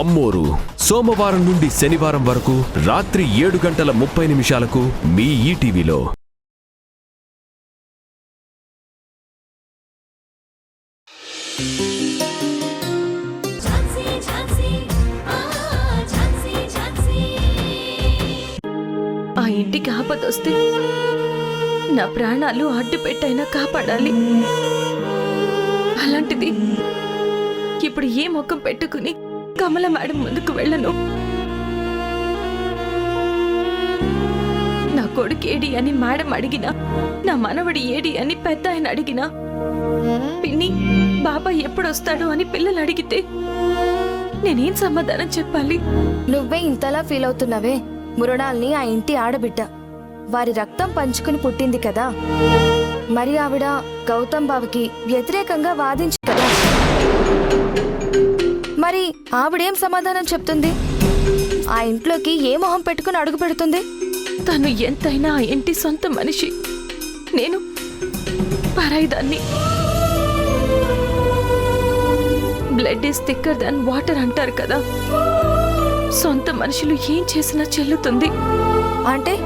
అమ్మోరు సోమవారం నుండి శనివారం వరకు రాత్రి 7:30 మీ ఈటీవీలో. ఆ ఇంటికి ఆపదొస్తే నా ప్రాణాలు అడ్డు పెట్టైనా కాపాడాలి. అలాంటిది ఇప్పుడు ఏ ముఖం పెట్టుకుని కమల మేడం ముందుకు వెళ్ళను? నా కొడుకు ఏడి అని మేడం అడిగినా, నా మనవడి ఏడి అని పెద్ద ఆయన అడిగినా, పిన్ని బాబాయ్ ఎప్పుడొస్తాడు అని పిల్లలు అడిగితే నేనేం సమాధానం చెప్పాలి? నువ్వే ఇంతలా ఫీల్ అవుతున్నావే. మృణాల్ని ఆ ఇంటి ఆడబిడ్డ, వారి రక్తం పంచుకుని పుట్టింది కదా. మరి ఆవిడ గౌతమ్ బాబుకి వ్యతిరేకంగా వాదించి కదా. మరి ఆవిడేం సమాధానం చెప్తుంది? ఆ ఇంట్లోకి ఏ మొహం పెట్టుకుని అడుగు పెడుతుంది? తను ఎంతైనా ఆ ఇంటి సొంత మనిషి, నేను పరాయిదాన్ని. Blood is thicker than water అంటారు కదా. సొంత మనుషులు ఏం చేసినా చెల్లుతుంది. అంటే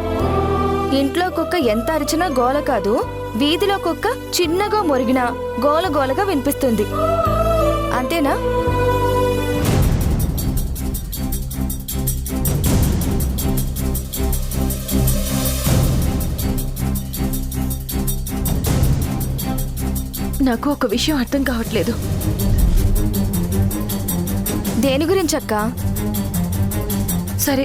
ఇంట్లో కుక్క ఎంత అరిచినా గోల కాదు, వీధిలో కుక్క చిన్నగా మొరిగినా గోల గోలగా వినిపిస్తుంది, అంతేనా? నాకు ఒక విషయం అర్థం కావట్లేదు. దేని గురించక్క? సరే,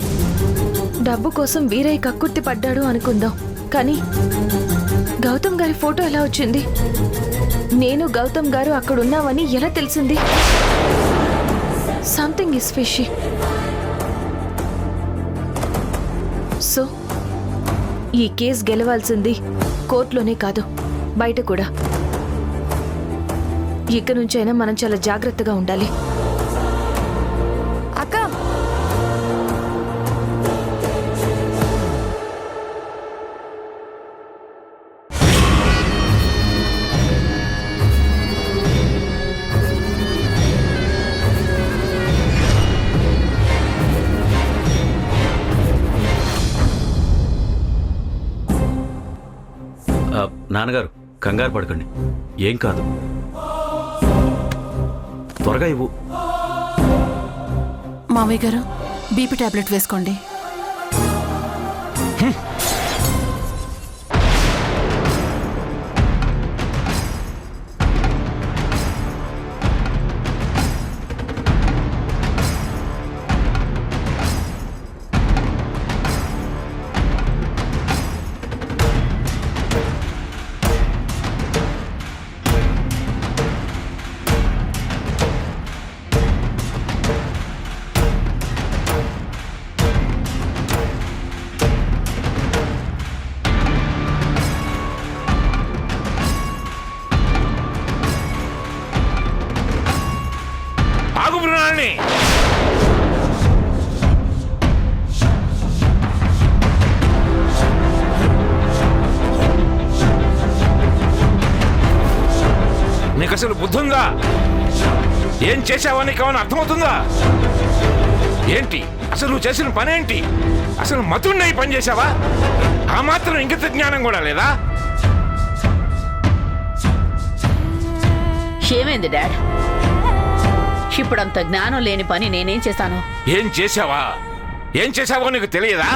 డబ్బు కోసం వీరయ్య కక్కుర్తి పడ్డాడు అనుకుందాం, కానీ గౌతమ్ గారి ఫోటో ఎలా వచ్చింది? నేను గౌతమ్ గారు అక్కడున్నావని ఎలా తెలిసింది? Something is fishy. సో ఈ కేసు గెలవాల్సింది కోర్టులోనే కాదు, బయట కూడా. ఇక నుంచైనా మనం చాలా జాగ్రత్తగా ఉండాలి. అక్క, నాన్నగారు కంగారు పడకండి, ఏం కాదు. త్వరగా ఇవ్వు. మామయ్య గారు, బీపీ టాబ్లెట్ వేసుకోండి. నీకు అసలు బుద్ధుందా? ఏం చేశావని నీకు ఏమైనా అర్థమవుతుందా? ఏంటి అసలు నువ్వు చేసిన పనేంటి? అసలు మతున్నై పని చేశావా? ఆ మాత్రం ఇంగిత జ్ఞానం కూడా లేదా? ఏమైంది డాడ్? ఇప్పుడంత జ్ఞానం లేని పని నేనేం చేశాను? ఏం చేశావా? ఏం చేశావో నీకు తెలియదా?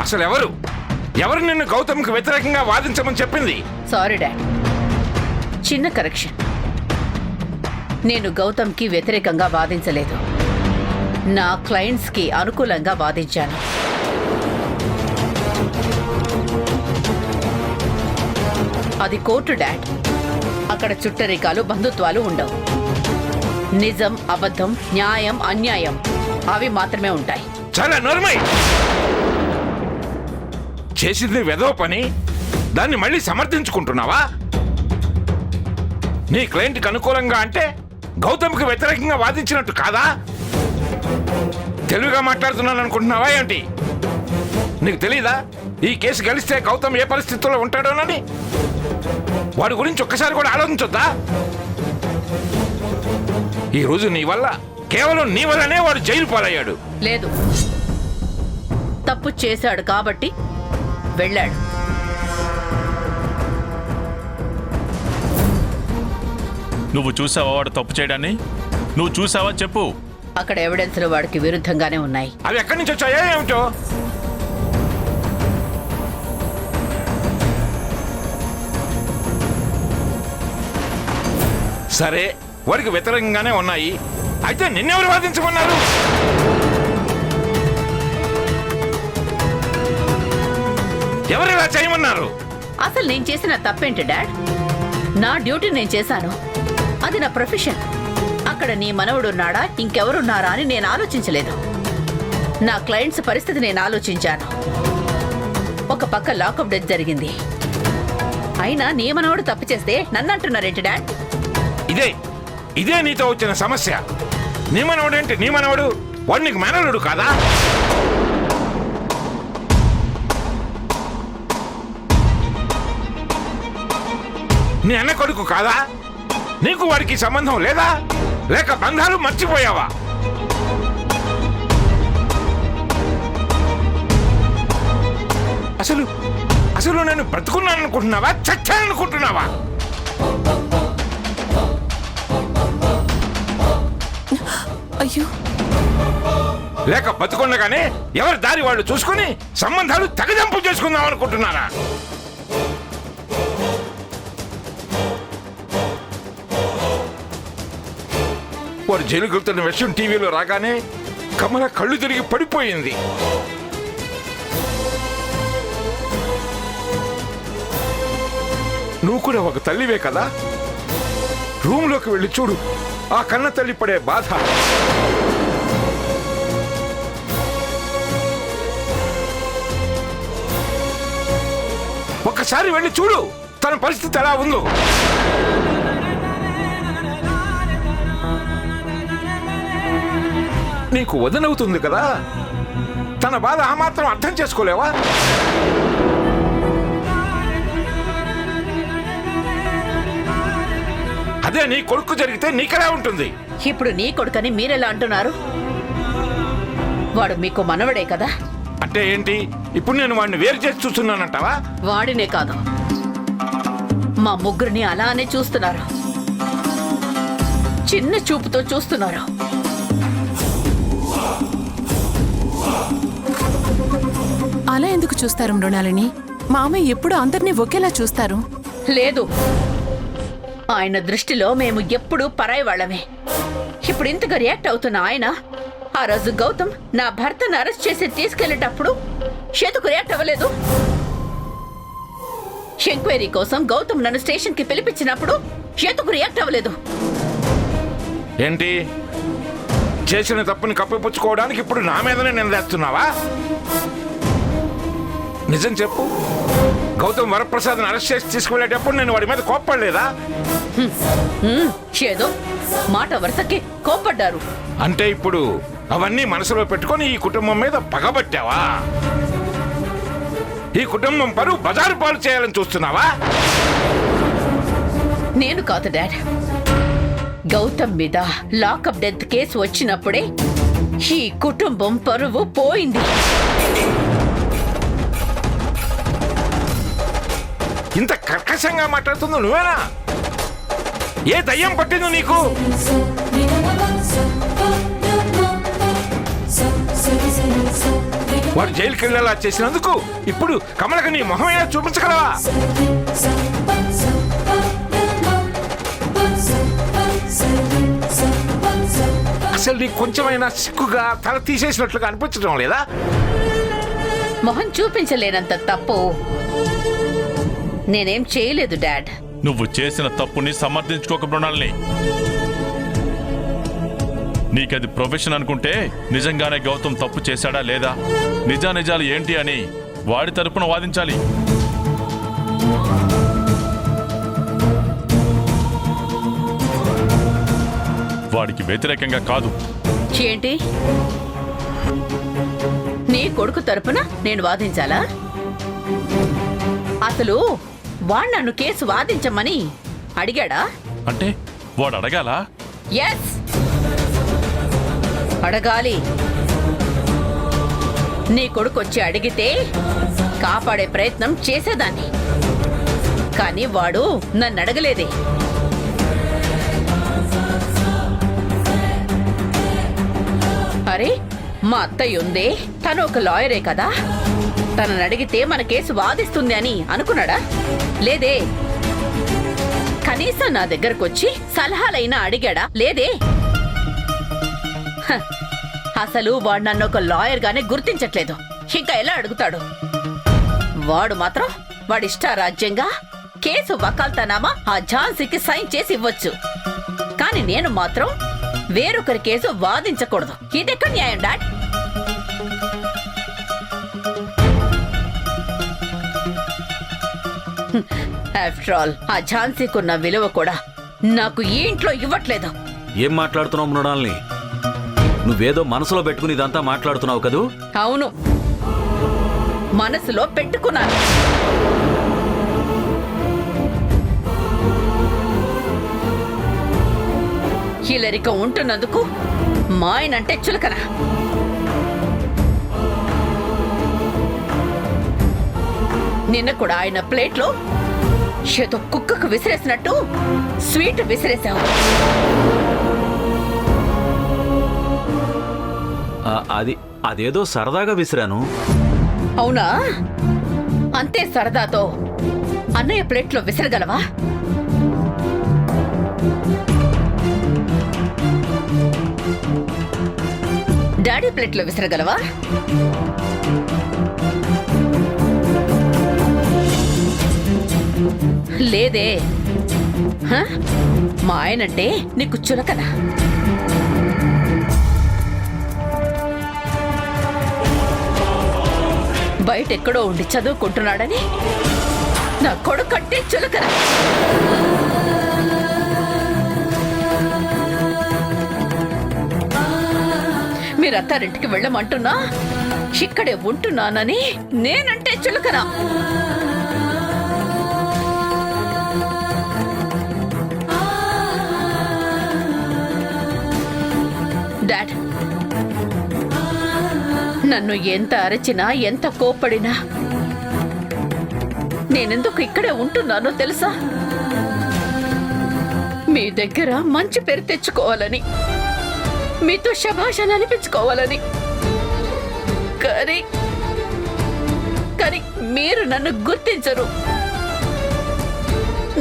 అసలు ఎవరు నిన్ను గౌతమ్కి వ్యతిరేకంగా వాదించమని చెప్పింది? సారీ డాడ్, చిన్న కరెక్షన్. నేను గౌతమ్కి వ్యతిరేకంగా వాదించలేదు, నా క్లయింట్స్కి అనుకూలంగా వాదించాను. అది కోర్టు డాడ్. అక్కడ చుట్టరికాలు, బంధుత్వాలు ఉండవు. నిజం, అబద్ధం, న్యాయం, అన్యాయం అవి మాత్రమే ఉంటాయి. చాలా నోర్మై. చేసింది వెధవ పని, దాన్ని మళ్ళీ సమర్థించుకుంటున్నావా? నీ క్లయింట్కి అనుకూలంగా అంటే గౌతమ్కి వ్యతిరేకంగా వాదించినట్టు కాదా? తెలివిగా మాట్లాడుతున్నాను అనుకుంటున్నావా ఏంటి? నీకు తెలీదా ఈ కేసు గెలిస్తే గౌతమ్ ఏ పరిస్థితుల్లో ఉంటాడోనని? వాడి గురించి ఒక్కసారి కూడా ఆలోచించొద్దా? ఈ రోజు నీ వల్ల, కేవలం నీ వల్లనే వాడు జైలు పాలయ్యాడు. లేదు, తప్పు చేశాడు కాబట్టి వెళ్ళాడు. నువ్వు చూసావా వాడు తప్పు చేయడాన్ని? నువ్వు చూసావా చెప్పు. అక్కడ ఎవిడెన్స్లు వాడికి విరుద్ధంగానే ఉన్నాయి. అవి ఎక్కడి నుంచి వచ్చాయో ఏమిటో. సరే, వాడికి వ్యతిరేకంగానే ఉన్నాయి. అయితే నిన్నెవరు వాదించమన్నారు? ఎవరు ఇలా చేయమన్నారు? అసలు నేను చేసిన తప్పేంటి డాడ్? నా డ్యూటీ నేను చేశాను, అది నా ప్రొఫెషన్. అక్కడ నీ మనవడున్నాడా ఇంకెవరున్నారా అని నేను ఆలోచించలేదు. నా క్లయింట్స్ పరిస్థితి నేను ఆలోచించాను. ఒక పక్క లాకప్ డెత్ జరిగింది. అయినా నీ మనవడు తప్పు చేస్తే నన్ను అంటున్నారేంటి డాడ్? ఇదే నీతో వచ్చిన సమస్య. నీ మనవడు ఏంటి? నీ మనవడు వాడు నీకు మేనలుడు కాదా? నీ అన్న కొడుకు కాదా? నీకు వాడికి సంబంధం లేదా? లేక బంధాలు మర్చిపోయావా? అసలు నేను బ్రతుకున్నాను అనుకుంటున్నావా? చచ్చాననుకుంటున్నావా? అయ్యో, లేక బతుకుండగానే ఎవరి దారి వాళ్ళు చూసుకుని సంబంధాలు తెగజంపు చేసుకుందాం అనుకుంటున్నారా? వాడు జైలుకి వెళ్తున్న విషయం టీవీలో రాగానే కమల కళ్ళు తిరిగి పడిపోయింది. నువ్వు కూడా ఒక తల్లివే కదా? రూమ్లోకి వెళ్ళి చూడు, ఆ కన్న తల్లి పడే బాధ. ఒక్కసారి వెళ్ళి చూడు తన పరిస్థితి ఎలా ఉందో. నీకు వదనవుతుంది కదా, తన బాధ ఆ మాత్రం అర్థం చేసుకోలేవా? అదే నీ కొడుకు జరిగితే నీకెలా ఉంటుంది? ఇప్పుడు నీ కొడుకని మీరెలా అంటున్నారు? వాడు మీకు మనవడే కదా? అంటే ఏంటి? ఇప్పుడు నేను వాడిని వేరు చేసి చూస్తున్నానంటావా? వాడినే కాదు, మా ముగ్గురిని అలానే చూస్తున్నారు. చిన్న చూపుతో చూస్తున్నారు. అలా ఎందుకు చూస్తారు మృణాలిని? మామయ్య ఎప్పుడు అందరినీ ఒకేలా చూస్తారు. లేదు, ఆయన దృష్టిలో మేము ఎప్పుడూ పరాయి వాళ్ళమే. ఇప్పుడు ఇంతగా రియాక్ట్ అవుతున్న ఆయన ఆ రోజు గౌతమ్ నా భర్తను అరెస్ట్ చేసి తీసుకెళ్లేటప్పుడు ఎందుకు రియాక్ట్ అవ్వలేదు? ఎంక్వైరీ కోసం గౌతమ్ నన్ను స్టేషన్ కి పిలిపించినప్పుడు ఎందుకు రియాక్ట్ అవ్వలేదు? ఏంటి, చేసిన తప్పుని కప్పిపుచ్చుకోవడానికి ఇప్పుడు నా మీదనే నిందేస్తున్నావా? నిజం చెప్పు, గౌతమ్ వరప్రసాద్ని అరెస్ట్ చేసి తీసుకువెళ్ళేటప్పుడు నేను వాడి మీద కోప్పడలేదా? ఏదో మాట వరుసకి కోప్పడ్డారు. అంటే ఇప్పుడు అవన్నీ మనసులో పెట్టుకొని ఈ కుటుంబం మీద పగబట్టావా? ఈ కుటుంబం పరువు బజారు పాలు చేయాలని చూస్తున్నావా? నేను కాదు డాడ్, గౌతమ్ మీద లాకప్ డెత్ కేసు వచ్చినప్పుడే ఈ కుటుంబం పరువు పోయింది. ఇంత కర్కశంగా మాట్లాడుతుందో నువ్వేనా? ఏ దయ్యం పట్టిందో నీకు? వాడు జైలుకి వెళ్ళేలా చేసినందుకు ఇప్పుడు కమలకి నీ మొహం ఏదో చూపించగలవా? అసలు నీకు కొంచెమైనా సిగ్గుగా తల తీసేసినట్లుగా అనిపించడం లేదా? మొహం చూపించలేనంత తప్పు నేనేం చేయలేదు డాడ్. నువ్వు చేసిన తప్పుని సమర్థించుకోక మృణాలిని. నీకది ప్రొఫెషన్ అనుకుంటే నిజంగానే గౌతమ్ తప్పు చేశాడా లేదా, నిజానిజాలు ఏంటి అని వాడి తరపున వాదించాలి. వాడికి వ్యతిరేకంగా కాదు. ఏంటి, నీ కొడుకు తరపున నేను వాదించాలా? అసలు వాడు నన్ను కేసు వాదించమని అడిగాడా? అంటే వాడు అడగాలా? ఎస్, అడగాలి. నీ కొడుకు వచ్చి అడిగితే కాపాడే ప్రయత్నం చేసేదాన్ని, కానీ వాడు నన్ను అడగలేదే. అరే, మా అత్తయ్య ఉందే, తను ఒక లాయరే కదా, తనని అడిగితే మన కేసు వాదిస్తుంది అని అనుకున్నాడా? లేదే. కనీసం నా దగ్గరకొచ్చి సలహాలైనా అడిగాడా? లేదే. హ, అసలు వాడు నన్ను ఒక లాయర్ గానే గుర్తించట్లేదు, ఇంకా ఎలా అడుగుతాడు? వాడు మాత్రం వాడిష్టారాజ్యంగా కేసు వకాల్తానామా ఆ ఝాన్సీకి సైన్ చేసి ఇవ్వచ్చు, కానీ నేను మాత్రం వేరొకరి కేసు వాదించకూడదు. ఇదెక్కడ న్యాయం డాడ్? ఆఫ్టర్ ఆల్ ఆ ఝాన్సీకున్న విలువ కూడా నాకు ఈ ఇంట్లో ఇవ్వట్లేదు. ఏం మాట్లాడుతున్నావు మృణాల్ని? నువ్వేదో మనసులో పెట్టుకుని ఇదంతా మాట్లాడుతున్నావు కదూ? అవును, మనసులో పెట్టుకున్నాను. ఇలరిక ఉంటున్నందుకు మా ఆయనంటే చులకన. నిన్న కూడా ఆయన ప్లేట్లో ఏదో కుక్కకు విసిరేసినట్టు స్వీట్ విసిరేశావు. అదేదో సరదాగా విసిరాను. అవునా? అంతే సరదాతో అన్నయ్య ప్లేట్లో విసరగలవా? డాడీ ప్లేట్లో విసరగలవా? లేదే. హ? మా ఆయనంటే నీకు చులకన. బయటెక్కడో ఉండి చదువుకుంటున్నాడని నా కొడుకంటే చులకన. మీరు అత్తారింటికి వెళ్ళమంటున్నా ఇక్కడే ఉంటున్నానని నేనంటే చులకన. డాడ్, నన్ను ఎంత అరచినా ఎంత కోప్పడినా నేనెందుకు ఇక్కడే ఉంటున్నానో తెలుసా? మీ దగ్గర మంచి పేరు తెచ్చుకోవాలని, మీతో శభాషణ అనిపించుకోవాలని. కానీ మీరు నన్ను గుర్తించరు,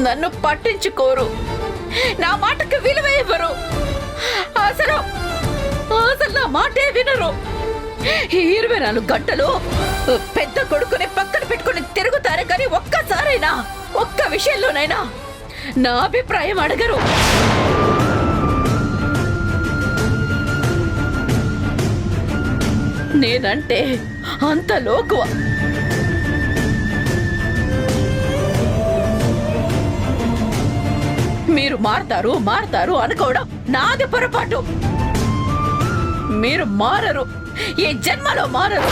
నన్ను పట్టించుకోరు, నా మాటకు విలువ ఇవ్వరు, అసలు నా మాటే వినరు. 24 గంటలు పెద్ద కొడుకుని పక్కన పెట్టుకుని తిరుగుతారే కానీ ఒక్కసారైనా ఒక్క విషయంలోనైనా నా అభిప్రాయం అడగరు. నేనంటే అంత లోకువ. మీరు మారతారు అనుకోవడం నాది పొరపాటు. మీరు మారరు, ఈ జన్మలో మారరు.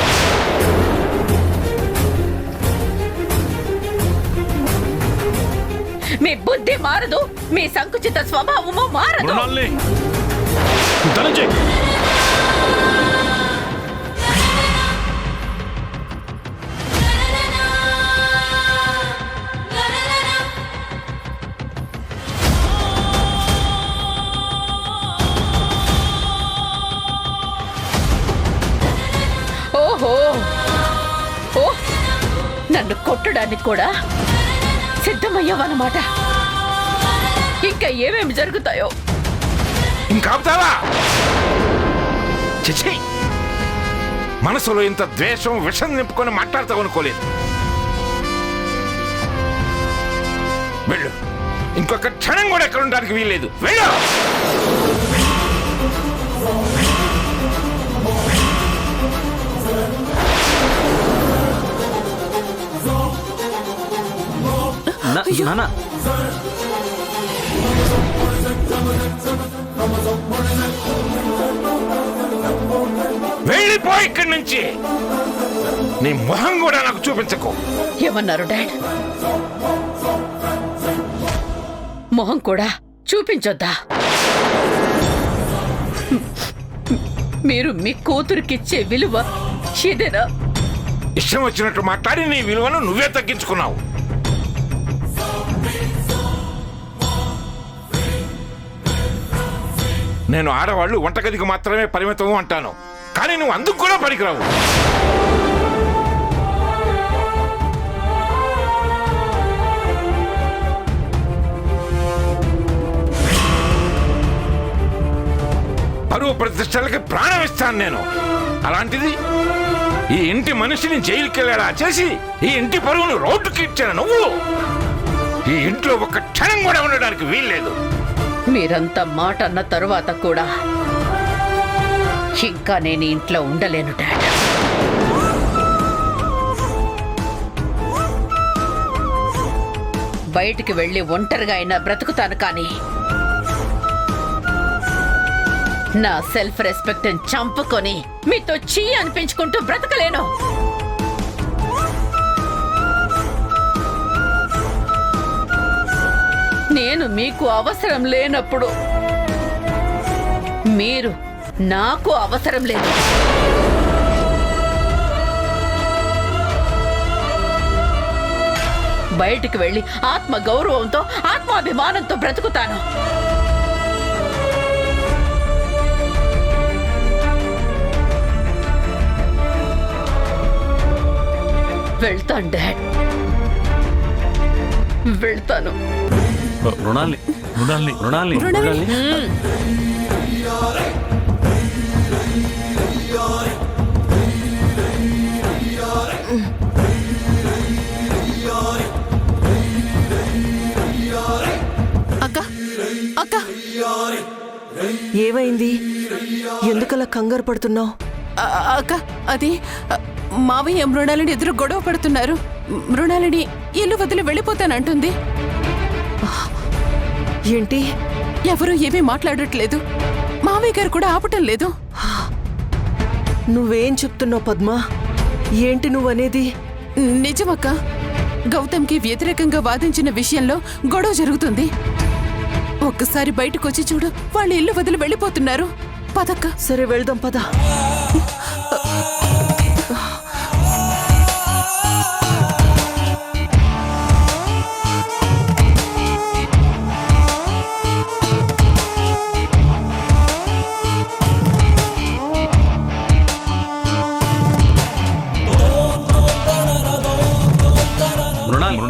మీ బుద్ధి మారదు, మీ సంకుచిత స్వభావము మారదు. నన్ను కొట్టడానికి కూడా సిద్ధమయ్యావన్నమాట. ఇంకా ఏమేమి జరుగుతాయో ఇంకాపుతావా? చిచ్చి, మనసులో ఇంత ద్వేషం విషం నింపుకొని మాట్లాడతావు అనుకోలేదు. వెళ్ళు, ఇంకొక క్షణం కూడా ఎక్కడ ఉండడానికి వీల్లేదు. వెళ్ళు. నాన్న, వెళ్ళిపో ఇక్కడి నుంచి. నీ మొహం కూడా నాకు చూపించకు. ఏమన్నారు డాడ్? మొహం కూడా చూపించొద్దా? మీరు మీ కూతురికిచ్చే విలువ ఇదేనా? ఇష్టం వచ్చినట్టు మాట్లాడి నీ విలువను నువ్వే తగ్గించుకున్నావు. నేను ఆడవాళ్ళు వంటగదికి మాత్రమే పరిమితం అంటాను, కానీ నువ్వు అందుకు కూడా పనికిరావు. పరువు ప్రతిష్టలకి ప్రాణం ఇస్తాను నేను. అలాంటిది ఈ ఇంటి మనిషిని జైలుకి వెళ్ళేలా చేసి ఈ ఇంటి పరువును రోడ్డుకి ఇచ్చాను నువ్వు. ఈ ఇంట్లో ఒక్క క్షణం కూడా ఉండడానికి వీల్లేదు. మీరంతా మాట అన్న తరువాత కూడా ఇంకా నేను ఇంట్లో ఉండలేను డాడ్. బయటికి వెళ్ళి ఒంటరిగా అయినా బ్రతుకుతాను, కానీ నా సెల్ఫ్ రెస్పెక్ట్ చంపుకొని మీతో చీ అనిపించుకుంటూ బ్రతకలేను. నేను మీకు అవసరం లేనప్పుడు మీరు నాకు అవసరం లేదు. బయటికి వెళ్ళి ఆత్మ గౌరవంతో ఆత్మాభిమానంతో బ్రతుకుతాను. వెళ్తాను డాడ్, వెళ్తాను. మృణాల్ని మృణాల్ని మృణాల్ని మృణాల్ని అక్క అక్క, ఏమైంది? ఎందుకలా కంగారు పడుతున్నావు? అక్క, అది మావయ్య మృణాలిని ఎదురు గొడవ పడుతున్నారు. మృణాలిని ఇల్లు వదిలి వెళ్ళిపోతానంటుంది. ఏంటి? ఎవరు ఏమీ మాట్లాడట్లేదు. మావయ్య గారు కూడా ఆపటం లేదు. నువ్వేం చెప్తున్నావు పద్మ? ఏంటి నువ్వనేది? నిజమక్క, గౌతమ్కి వ్యతిరేకంగా వాదించిన విషయంలో గొడవ జరుగుతుంది. ఒక్కసారి బయటకొచ్చి చూడు, వాళ్ళు ఇల్లు వదిలి వెళ్ళిపోతున్నారు. పదక్క. సరే వెళ్దాం పద.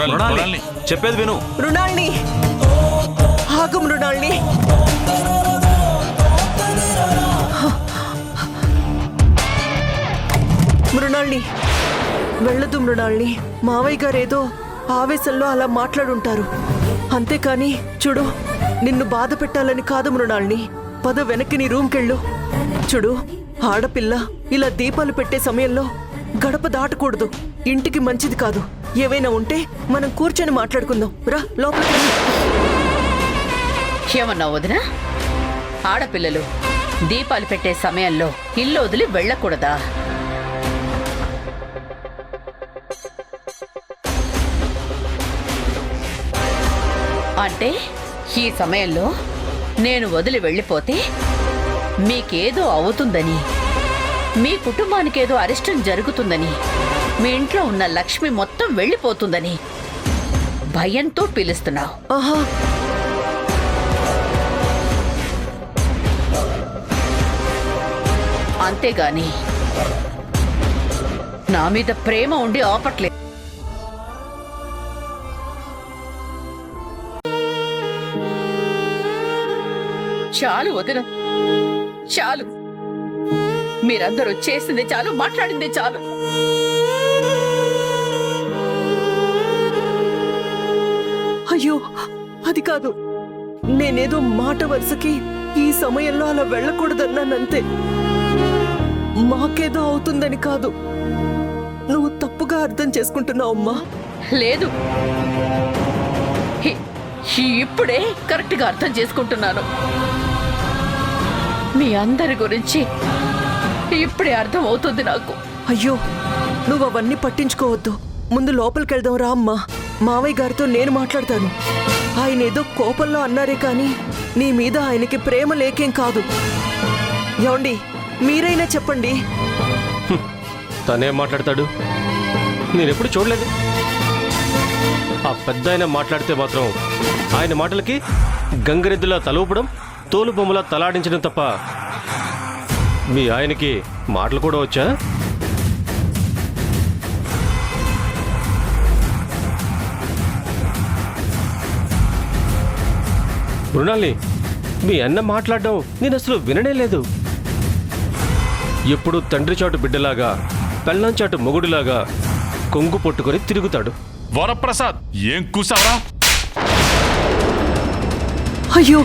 మృణాల్ని చెప్పేది విను. మృణాల్ని ఆగు, మృణాల్ని. మృణాల్ని వెళ్ళదు. మృణాల్ని, మావయ్య గారు ఏదో ఆవేశంలో అలా మాట్లాడుంటారు. అంతేకాని చూడు, నిన్ను బాధ పెట్టాలని కాదు మృణాల్ని. పద వెనక్కి నీ రూమ్కెళ్ళు. చూడు, ఆడపిల్ల ఇలా దీపాలు పెట్టే సమయంలో గడప దాటకూడదు. ఇంటికి మంచిది కాదు. ఏవైనా ఉంటే మనం కూర్చొని మాట్లాడుకుందాం. రా లోపలికి. ఏమన్నా వదినా? ఆడపిల్లలు దీపాలు పెట్టే సమయంలో ఇల్లు వదిలి వెళ్ళకూడదా? అంటే ఈ సమయంలో నేను వదిలి వెళ్ళిపోతే మీకేదో అవుతుందని, మీ కుటుంబానికేదో అరిష్టం జరుగుతుందని, మీ ఇంట్లో ఉన్న లక్ష్మి మొత్తం వెళ్ళిపోతుందని భయంతో పిలుస్తున్నావు. ఆహా, అంతేగాని నా మీద ప్రేమ ఉండి ఆపట్లేదు. చాలు వదిన, చాలు. మీరందరూ చేసింది చాలు, మాట్లాడింది చాలు. అయ్యో అది కాదు. నేనేదో మాట వరుసకి ఈ సమయంలో అలా వెళ్ళకూడదన్నానంతే. మాకేదో అవుతుందని కాదు. నువ్వు తప్పుగా అర్థం చేసుకుంటున్నావు అమ్మా. లేదు, ఇప్పుడే కరెక్ట్గా అర్థం చేసుకుంటున్నాను. మీ అందరి గురించి ఇప్పుడే అర్థం అవుతుంది నాకు. అయ్యో, నువ్వు అవన్నీ పట్టించుకోవద్దు. ముందు లోపలికి వెళ్దాం రా అమ్మా. మావయ్య గారితో నేను మాట్లాడతాను. ఆయన ఏదో కోపంలో అన్నారే కానీ నీ మీద ఆయనకి ప్రేమ లేకేం కాదు. ఏమండి, మీరైనా చెప్పండి. తనేం మాట్లాడతాడు? నేనెప్పుడు చూడలేదు. ఆ పెద్ద ఆయన మాట్లాడితే మాత్రం ఆయన మాటలకి గంగరెద్దులా తల ఊపడం, తోలు బొమ్మలా తలాడించడం తప్ప మీ ఆయనకి మాటలు కూడా వచ్చా? మృణాల్ని, మీ అన్న మాట్లాడడం నేను అసలు విననే లేదు. ఎప్పుడు తండ్రి చాటు బిడ్డలాగా, పెళ్ళం చాటు మొగుడులాగా కొంగు పట్టుకొని తిరుగుతాడు. వరప్రసాద్, ఏం కూసావరా? అయ్యో,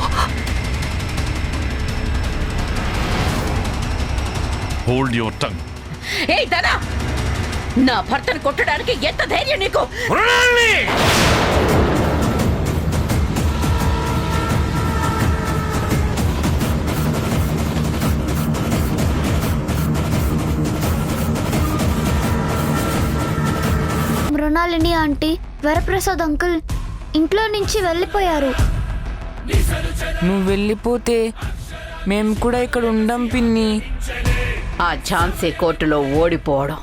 హోల్డ్ యువర్ టంగ్. ఏయ్ ధనా, నా భర్తను కొట్టడానికి ఎంత ధైర్యం నీకు? మృణాల్ని! మృణాలిని ఆంటీ, వరప్రసాద్ అంకుల్ ఇంట్లో నుంచి వెళ్ళిపోయారు. నువ్వు వెళ్ళిపోతే మేము కూడా ఇక్కడ ఉండం పిన్ని. ఆ ఝాన్సీ కోర్టులో ఓడిపోవడం,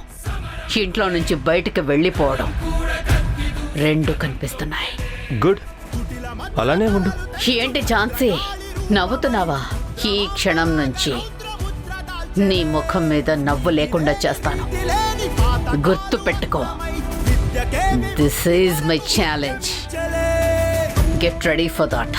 ఇంట్లో నుంచి బయటికి వెళ్ళిపోవడం రెండు కనిపిస్తున్నాయి. గుడ్, అలానే ఉండు. ఏంటి ఝాన్సీ, నవ్వుతున్నావా? ఈ క్షణం నుంచి నీ ముఖం మీద నవ్వు లేకుండా చేస్తాను. గుర్తు పెట్టుకో, this is my challenge. Get ready for that.